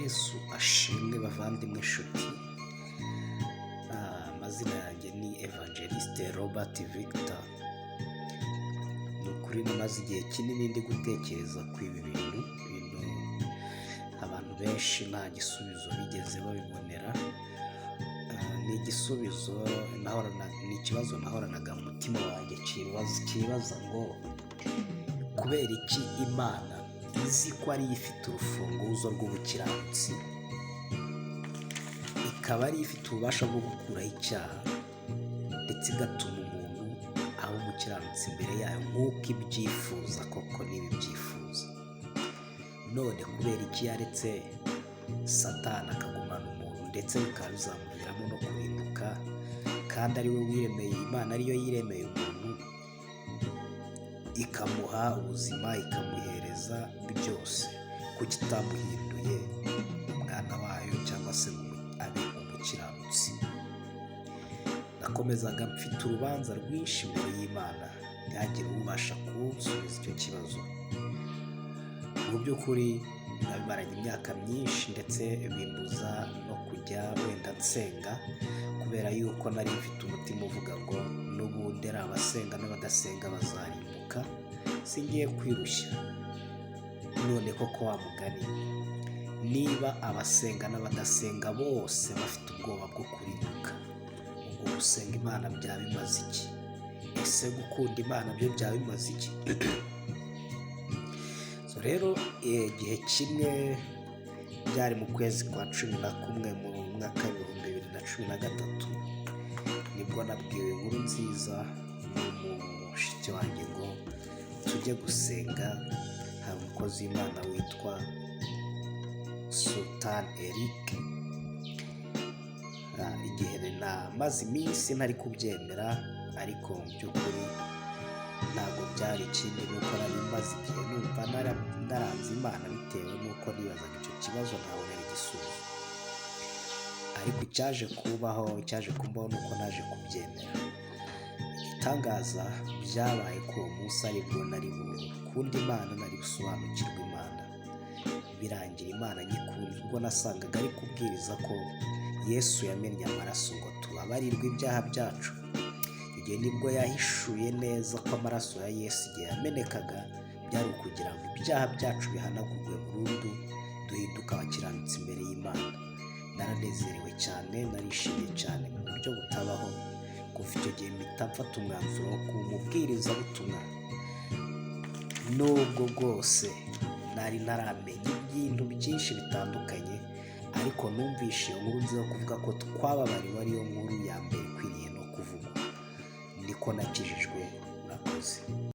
Yesu ashimwe bavandimwe inshuti. Amazina yanjye ni Evangeliste Robert Victor. Ni ukuri namaze igihe kinini ndi gutekereza ku ibi bintu abantu benshi nta gisubizo bigeze babibonera. Ni igisubizo ni ikibazo nahoranaga mu mutima wanjye kibaza ngo kubera iki Imana izi ko ariyo ifite urufunguzo rw'ubukiranutsi, ikaba ariyo ifite ububasha bwo gukuraho icyaha ndetse igatuma umuntu aba umukiranutsi imbere yayo nk'uko ibyifuza koko n'ibibyifuza. None kubera iki yaretse Satani akagumana umuntu ndetse bikaba bizamuviramo no kurimbuka, kandi ari we wiremeye, Imana ariyo yiremeye umuntu ikamuha ubuzima ikamuhereza byose, kuki itamuhinduye umwana wayo cyangwa se ngo abe umukiranutsi? Nakomezaga mfite urubanza rwinshi imbere y'Imana, ntihagire ubasha kunsubiza icyo kibazo. Mu by'ukuri nabimaranye imyaka myinshi ndetse bimbuza no kujya wenda nsenga, kubera yuko nari mfite umutima uvuga ngo n'ubundi ari abasenga n'abadasenga bazarimbuka, singiye kwirushya. None koko wa mugani, niba abasenga n'abadasenga bose bafite ubwoba bwo kurimbuka, ubwo gusenga Imana byaba bimaze iki? Ese gukunda Imana byo byaba bimaze iki? Rero igihe kimwe byari mu kwezi kwa 11 mu mwaka wa 2013, nibwo nabwiwe inkuru nziza n'umushiki wanjye ngo tujye gusenga. Hari umukozi w'Imana witwa Sultan Eric. Igihe namaze iminsi ntari kubyemera, ariko mu by'ukuri ntabwo byari ikindi, nuko nari maze igihe numva naranze Imana bitewe n'uko nibazaga icyo kibazo ntabonera igisubizo. Ariko icyaje kumbaho nuko naje kubyemera. Igitangaza byabaye ko uwo munsi aribwo nari bukunde Imana, nari busobanukirwe Imana. Birangira Imana nyikunda ubwo nasangaga ari kubwiriza ko Yesu yamennye amaraso ngo tubabarirwe ibyaha byacu. Igihe nibwo yahishuye neza ko amaraso ya Yesu igihe yamenekaga byari ukugira ngo ibyaha byacu bihanagurwe burundu, duhinduka abakiranutsi imbere y'Imana. Naranezerewe cyane, narishimye cyane mu buryo butabaho. Kuva icyo gihe mpita mfata umwanzuro wo kumubwirizabutumwa, nubwo bwose nari ntaramenya ibintu byinshi bitandukanye, ariko numvishe iyo nkuru nziza kuvuga ko twababariwe ariyo nkuru ya mbere ikwiriye no kuvugwa. Niko nakijijwe. Murakoze.